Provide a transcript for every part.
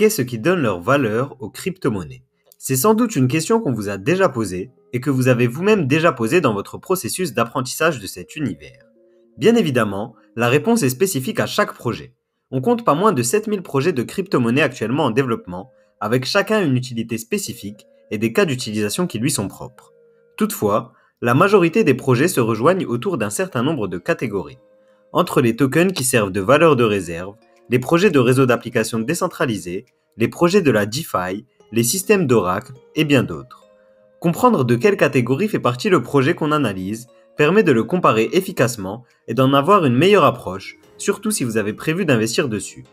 Qu'est-ce qui donne leur valeur aux crypto-monnaies? C'est sans doute une question qu'on vous a déjà posée et que vous avez vous-même déjà posée dans votre processus d'apprentissage de cet univers. Bien évidemment, la réponse est spécifique à chaque projet. On compte pas moins de 7000 projets de crypto-monnaies actuellement en développement, avec chacun une utilité spécifique et des cas d'utilisation qui lui sont propres. Toutefois, la majorité des projets se rejoignent autour d'un certain nombre de catégories. Entre les tokens qui servent de valeur de réserve, les projets de réseaux d'applications décentralisés, les projets de la DeFi, les systèmes d'Oracle et bien d'autres. Comprendre de quelle catégorie fait partie le projet qu'on analyse permet de le comparer efficacement et d'en avoir une meilleure approche, surtout si vous avez prévu d'investir dessus.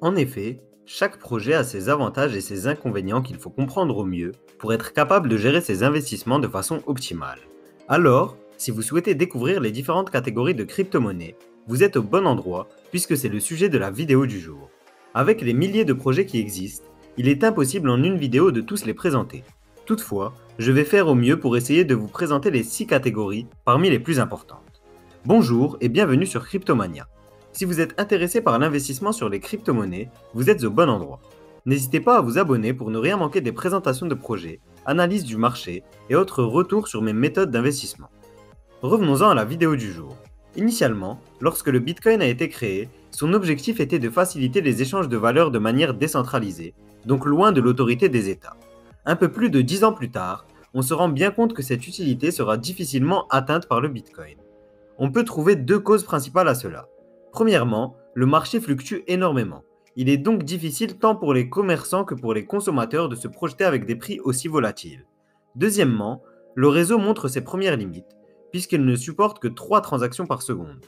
En effet, chaque projet a ses avantages et ses inconvénients qu'il faut comprendre au mieux pour être capable de gérer ses investissements de façon optimale. Alors, si vous souhaitez découvrir les différentes catégories de crypto-monnaies, vous êtes au bon endroit puisque c'est le sujet de la vidéo du jour. Avec les milliers de projets qui existent, il est impossible en une vidéo de tous les présenter. Toutefois, je vais faire au mieux pour essayer de vous présenter les 6 catégories parmi les plus importantes. Bonjour et bienvenue sur Cryptomania. Si vous êtes intéressé par l'investissement sur les crypto-monnaies, vous êtes au bon endroit. N'hésitez pas à vous abonner pour ne rien manquer des présentations de projets, analyses du marché et autres retours sur mes méthodes d'investissement. Revenons-en à la vidéo du jour. Initialement, lorsque le Bitcoin a été créé, son objectif était de faciliter les échanges de valeurs de manière décentralisée, donc loin de l'autorité des États. Un peu plus de 10 ans plus tard, on se rend bien compte que cette utilité sera difficilement atteinte par le Bitcoin. On peut trouver 2 causes principales à cela. Premièrement, le marché fluctue énormément. Il est donc difficile tant pour les commerçants que pour les consommateurs de se projeter avec des prix aussi volatiles. Deuxièmement, le réseau montre ses premières limites, puisqu'il ne supporte que 3 transactions par seconde.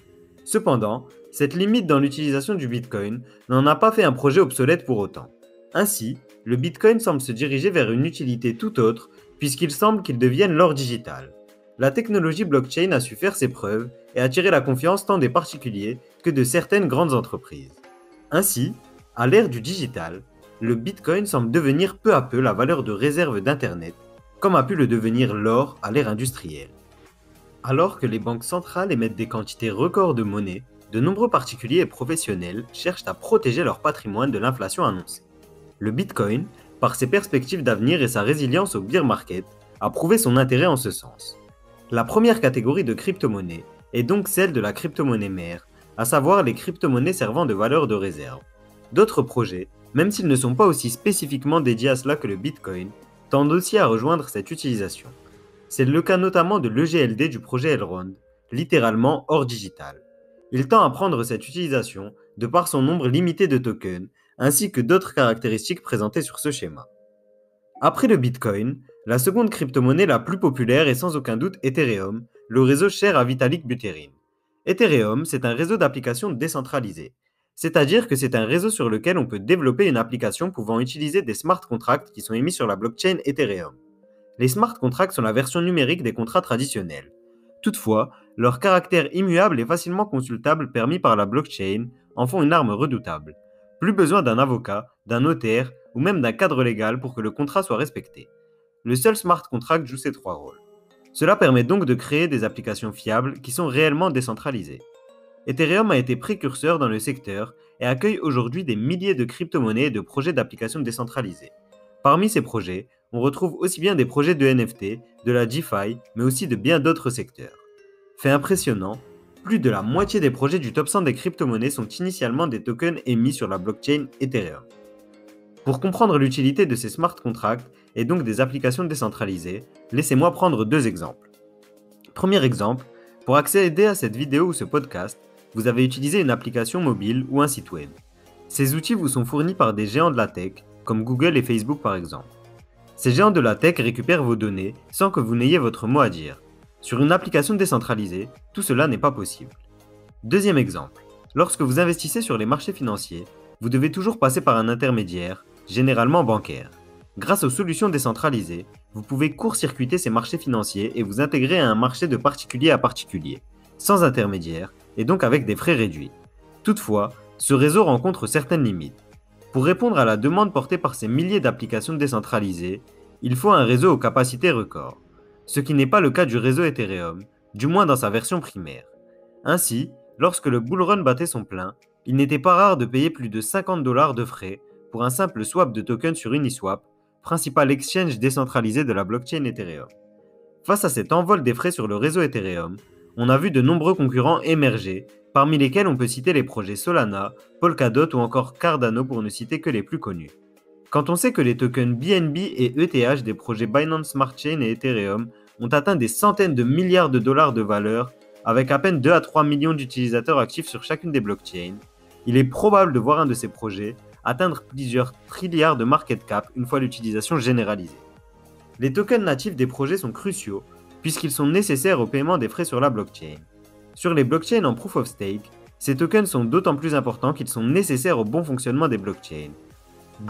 Cependant, cette limite dans l'utilisation du Bitcoin n'en a pas fait un projet obsolète pour autant. Ainsi, le Bitcoin semble se diriger vers une utilité tout autre, puisqu'il semble qu'il devienne l'or digital. La technologie blockchain a su faire ses preuves et attirer la confiance tant des particuliers que de certaines grandes entreprises. Ainsi, à l'ère du digital, le Bitcoin semble devenir peu à peu la valeur de réserve d'Internet, comme a pu le devenir l'or à l'ère industrielle. Alors que les banques centrales émettent des quantités records de monnaie, de nombreux particuliers et professionnels cherchent à protéger leur patrimoine de l'inflation annoncée. Le Bitcoin, par ses perspectives d'avenir et sa résilience au bear market, a prouvé son intérêt en ce sens. La première catégorie de crypto-monnaies est donc celle de la crypto-monnaie mère, à savoir les crypto-monnaies servant de valeur de réserve. D'autres projets, même s'ils ne sont pas aussi spécifiquement dédiés à cela que le Bitcoin, tendent aussi à rejoindre cette utilisation. C'est le cas notamment de l'EGLD du projet Elrond, littéralement or digital. Il tend à prendre cette utilisation de par son nombre limité de tokens, ainsi que d'autres caractéristiques présentées sur ce schéma. Après le Bitcoin, la seconde crypto-monnaie la plus populaire est sans aucun doute Ethereum, le réseau cher à Vitalik Buterin. Ethereum, c'est un réseau d'applications décentralisé, c'est-à-dire que c'est un réseau sur lequel on peut développer une application pouvant utiliser des smart contracts qui sont émis sur la blockchain Ethereum. Les smart contracts sont la version numérique des contrats traditionnels. Toutefois, leur caractère immuable et facilement consultable permis par la blockchain en font une arme redoutable. Plus besoin d'un avocat, d'un notaire ou même d'un cadre légal pour que le contrat soit respecté. Le seul smart contract joue ces 3 rôles. Cela permet donc de créer des applications fiables qui sont réellement décentralisées. Ethereum a été précurseur dans le secteur et accueille aujourd'hui des milliers de crypto-monnaies et de projets d'applications décentralisées. Parmi ces projets, on retrouve aussi bien des projets de NFT, de la DeFi, mais aussi de bien d'autres secteurs. Fait impressionnant, plus de la moitié des projets du top 100 des crypto-monnaies sont initialement des tokens émis sur la blockchain Ethereum. Pour comprendre l'utilité de ces smart contracts et donc des applications décentralisées, laissez-moi prendre 2 exemples. Premier exemple, pour accéder à cette vidéo ou ce podcast, vous avez utilisé une application mobile ou un site web. Ces outils vous sont fournis par des géants de la tech, comme Google et Facebook par exemple. Ces géants de la tech récupèrent vos données sans que vous n'ayez votre mot à dire. Sur une application décentralisée, tout cela n'est pas possible. Deuxième exemple, lorsque vous investissez sur les marchés financiers, vous devez toujours passer par un intermédiaire, généralement bancaire. Grâce aux solutions décentralisées, vous pouvez court-circuiter ces marchés financiers et vous intégrer à un marché de particulier à particulier, sans intermédiaire et donc avec des frais réduits. Toutefois, ce réseau rencontre certaines limites. Pour répondre à la demande portée par ces milliers d'applications décentralisées, il faut un réseau aux capacités records, ce qui n'est pas le cas du réseau Ethereum, du moins dans sa version primaire. Ainsi, lorsque le bull run battait son plein, il n'était pas rare de payer plus de $50 de frais pour un simple swap de tokens sur Uniswap, principal exchange décentralisé de la blockchain Ethereum. Face à cet envol des frais sur le réseau Ethereum, on a vu de nombreux concurrents émerger, parmi lesquels on peut citer les projets Solana, Polkadot ou encore Cardano pour ne citer que les plus connus. Quand on sait que les tokens BNB et ETH des projets Binance Smart Chain et Ethereum ont atteint des centaines de milliards de dollars de valeur, avec à peine 2 à 3 millions d'utilisateurs actifs sur chacune des blockchains, il est probable de voir un de ces projets atteindre plusieurs trilliards de market cap une fois l'utilisation généralisée. Les tokens natifs des projets sont cruciaux puisqu'ils sont nécessaires au paiement des frais sur la blockchain. Sur les blockchains en proof of stake, ces tokens sont d'autant plus importants qu'ils sont nécessaires au bon fonctionnement des blockchains.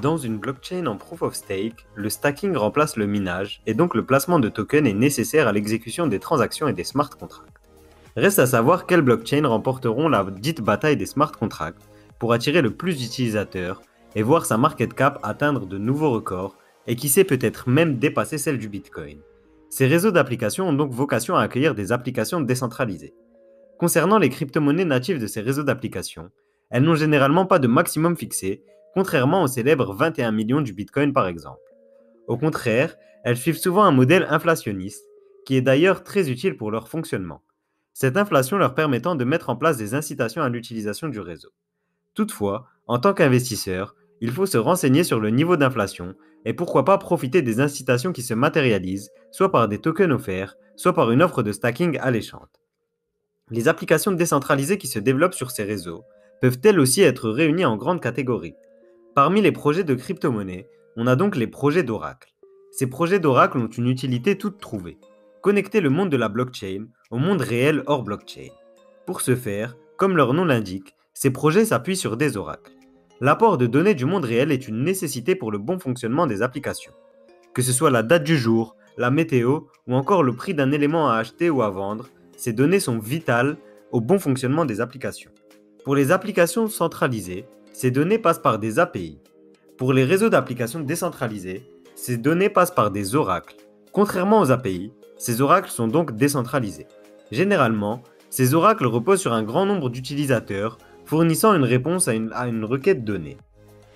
Dans une blockchain en proof of stake, le stacking remplace le minage et donc le placement de tokens est nécessaire à l'exécution des transactions et des smart contracts. Reste à savoir quelles blockchains remporteront la dite bataille des smart contracts pour attirer le plus d'utilisateurs et voir sa market cap atteindre de nouveaux records et qui sait peut-être même dépasser celle du Bitcoin. Ces réseaux d'applications ont donc vocation à accueillir des applications décentralisées. Concernant les crypto-monnaies natives de ces réseaux d'applications, elles n'ont généralement pas de maximum fixé, contrairement aux célèbres 21 millions du Bitcoin par exemple. Au contraire, elles suivent souvent un modèle inflationniste, qui est d'ailleurs très utile pour leur fonctionnement. Cette inflation leur permettant de mettre en place des incitations à l'utilisation du réseau. Toutefois, en tant qu'investisseur, il faut se renseigner sur le niveau d'inflation et pourquoi pas profiter des incitations qui se matérialisent, soit par des tokens offerts, soit par une offre de stacking alléchante. Les applications décentralisées qui se développent sur ces réseaux peuvent elles aussi être réunies en grandes catégories. Parmi les projets de crypto-monnaie, on a donc les projets d'oracle. Ces projets d'oracle ont une utilité toute trouvée: connecter le monde de la blockchain au monde réel hors blockchain. Pour ce faire, comme leur nom l'indique, ces projets s'appuient sur des oracles. L'apport de données du monde réel est une nécessité pour le bon fonctionnement des applications. Que ce soit la date du jour, la météo ou encore le prix d'un élément à acheter ou à vendre, ces données sont vitales au bon fonctionnement des applications. Pour les applications centralisées, ces données passent par des API. Pour les réseaux d'applications décentralisés, ces données passent par des oracles. Contrairement aux API, ces oracles sont donc décentralisés. Généralement, ces oracles reposent sur un grand nombre d'utilisateurs, fournissant une réponse à une requête donnée.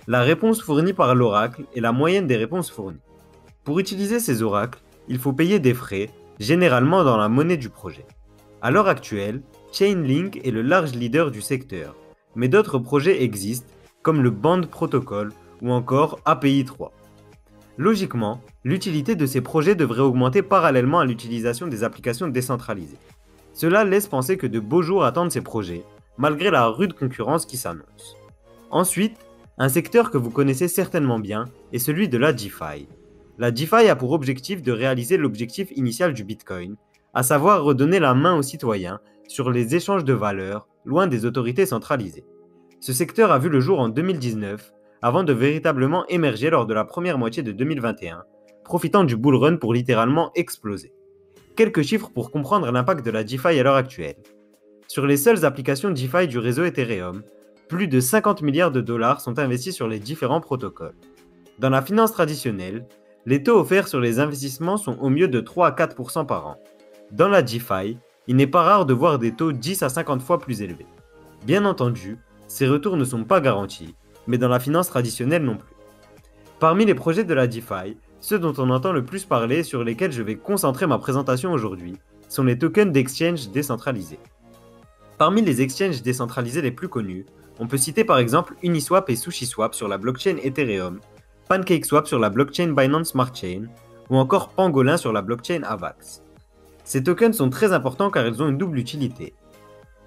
La réponse fournie par l'oracle est la moyenne des réponses fournies. Pour utiliser ces oracles, il faut payer des frais, généralement dans la monnaie du projet. À l'heure actuelle, Chainlink est le large leader du secteur, mais d'autres projets existent, comme le Band Protocol ou encore API 3. Logiquement, l'utilité de ces projets devrait augmenter parallèlement à l'utilisation des applications décentralisées. Cela laisse penser que de beaux jours attendent ces projets, malgré la rude concurrence qui s'annonce. Ensuite, un secteur que vous connaissez certainement bien est celui de la DeFi. La DeFi a pour objectif de réaliser l'objectif initial du Bitcoin, à savoir redonner la main aux citoyens sur les échanges de valeurs, loin des autorités centralisées. Ce secteur a vu le jour en 2019, avant de véritablement émerger lors de la première moitié de 2021, profitant du bull run pour littéralement exploser. Quelques chiffres pour comprendre l'impact de la DeFi à l'heure actuelle. Sur les seules applications DeFi du réseau Ethereum, plus de 50 milliards de dollars sont investis sur les différents protocoles. Dans la finance traditionnelle, les taux offerts sur les investissements sont au mieux de 3 à 4% par an. Dans la DeFi, il n'est pas rare de voir des taux 10 à 50 fois plus élevés. Bien entendu, ces retours ne sont pas garantis, mais dans la finance traditionnelle non plus. Parmi les projets de la DeFi, ceux dont on entend le plus parler et sur lesquels je vais concentrer ma présentation aujourd'hui sont les tokens d'exchange décentralisés. Parmi les exchanges décentralisés les plus connus, on peut citer par exemple Uniswap et SushiSwap sur la blockchain Ethereum, PancakeSwap sur la blockchain Binance Smart Chain ou encore Pangolin sur la blockchain Avax. Ces tokens sont très importants car ils ont une double utilité.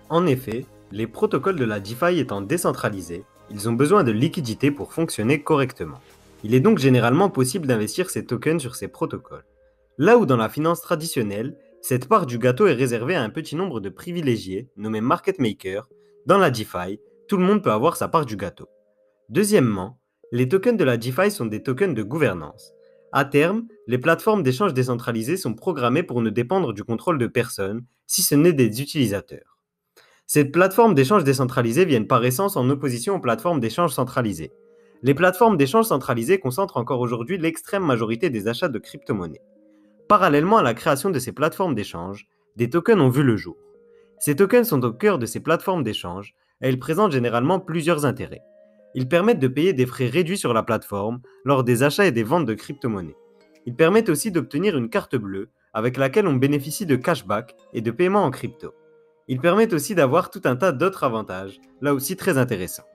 En effet, les protocoles de la DeFi étant décentralisés, ils ont besoin de liquidité pour fonctionner correctement. Il est donc généralement possible d'investir ces tokens sur ces protocoles. Là où dans la finance traditionnelle, cette part du gâteau est réservée à un petit nombre de privilégiés, nommés market makers, dans la DeFi, tout le monde peut avoir sa part du gâteau. Deuxièmement, les tokens de la DeFi sont des tokens de gouvernance. À terme, les plateformes d'échange décentralisées sont programmées pour ne dépendre du contrôle de personne, si ce n'est des utilisateurs. Ces plateformes d'échange décentralisées viennent par essence en opposition aux plateformes d'échange centralisées. Les plateformes d'échange centralisées concentrent encore aujourd'hui l'extrême majorité des achats de crypto-monnaies. Parallèlement à la création de ces plateformes d'échange, des tokens ont vu le jour. Ces tokens sont au cœur de ces plateformes d'échange et ils présentent généralement plusieurs intérêts. Ils permettent de payer des frais réduits sur la plateforme lors des achats et des ventes de crypto-monnaies. Ils permettent aussi d'obtenir une carte bleue avec laquelle on bénéficie de cashback et de paiements en crypto. Ils permettent aussi d'avoir tout un tas d'autres avantages, là aussi très intéressants.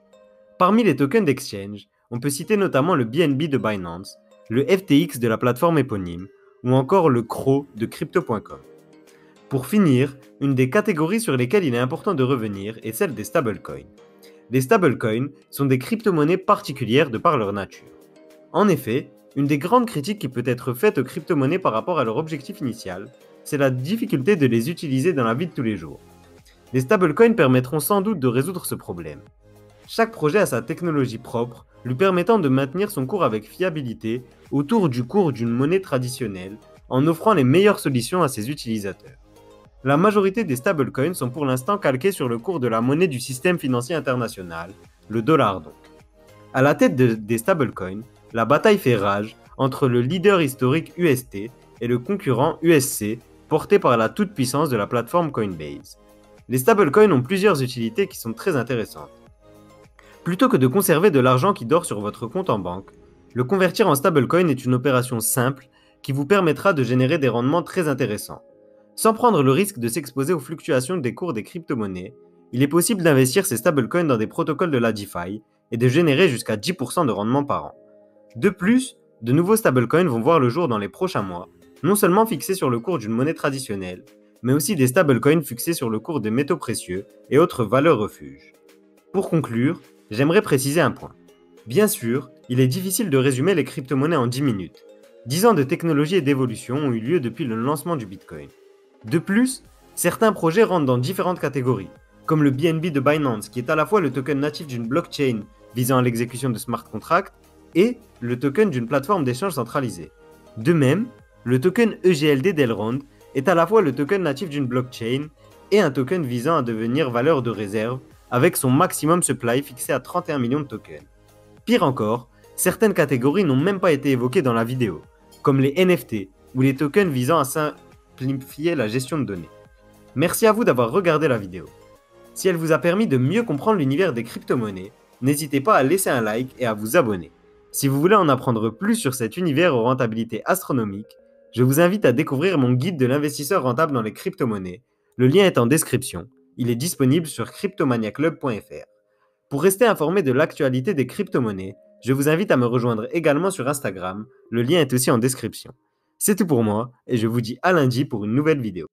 Parmi les tokens d'exchange, on peut citer notamment le BNB de Binance, le FTX de la plateforme éponyme, ou encore le CRO de Crypto.com. Pour finir, une des catégories sur lesquelles il est important de revenir est celle des stablecoins. Les stablecoins sont des crypto-monnaies particulières de par leur nature. En effet, une des grandes critiques qui peut être faite aux crypto-monnaies par rapport à leur objectif initial, c'est la difficulté de les utiliser dans la vie de tous les jours. Les stablecoins permettront sans doute de résoudre ce problème. Chaque projet a sa technologie propre, lui permettant de maintenir son cours avec fiabilité autour du cours d'une monnaie traditionnelle, en offrant les meilleures solutions à ses utilisateurs. La majorité des stablecoins sont pour l'instant calqués sur le cours de la monnaie du système financier international, le dollar donc. À la tête des stablecoins, la bataille fait rage entre le leader historique UST et le concurrent USC, porté par la toute-puissance de la plateforme Coinbase. Les stablecoins ont plusieurs utilités qui sont très intéressantes. Plutôt que de conserver de l'argent qui dort sur votre compte en banque, le convertir en stablecoin est une opération simple qui vous permettra de générer des rendements très intéressants. Sans prendre le risque de s'exposer aux fluctuations des cours des crypto-monnaies, il est possible d'investir ces stablecoins dans des protocoles de la DeFi et de générer jusqu'à 10% de rendement par an. De plus, de nouveaux stablecoins vont voir le jour dans les prochains mois, non seulement fixés sur le cours d'une monnaie traditionnelle, mais aussi des stablecoins fixés sur le cours des métaux précieux et autres valeurs refuges. Pour conclure, j'aimerais préciser un point. Bien sûr, il est difficile de résumer les crypto-monnaies en 10 minutes. 10 ans de technologie et d'évolution ont eu lieu depuis le lancement du Bitcoin. De plus, certains projets rentrent dans différentes catégories, comme le BNB de Binance qui est à la fois le token natif d'une blockchain visant à l'exécution de smart contracts et le token d'une plateforme d'échange centralisée. De même, le token EGLD d'Elrond est à la fois le token natif d'une blockchain et un token visant à devenir valeur de réserve avec son maximum supply fixé à 31 millions de tokens. Pire encore, certaines catégories n'ont même pas été évoquées dans la vidéo, comme les NFT ou les tokens visant à simplifier la gestion de données. Merci à vous d'avoir regardé la vidéo. Si elle vous a permis de mieux comprendre l'univers des crypto-monnaies, n'hésitez pas à laisser un like et à vous abonner. Si vous voulez en apprendre plus sur cet univers aux rentabilités astronomiques, je vous invite à découvrir mon guide de l'investisseur rentable dans les crypto-monnaies. Le lien est en description. Il est disponible sur cryptomaniaclub.fr. Pour rester informé de l'actualité des crypto-monnaies, je vous invite à me rejoindre également sur Instagram. Le lien est aussi en description. C'est tout pour moi et je vous dis à lundi pour une nouvelle vidéo.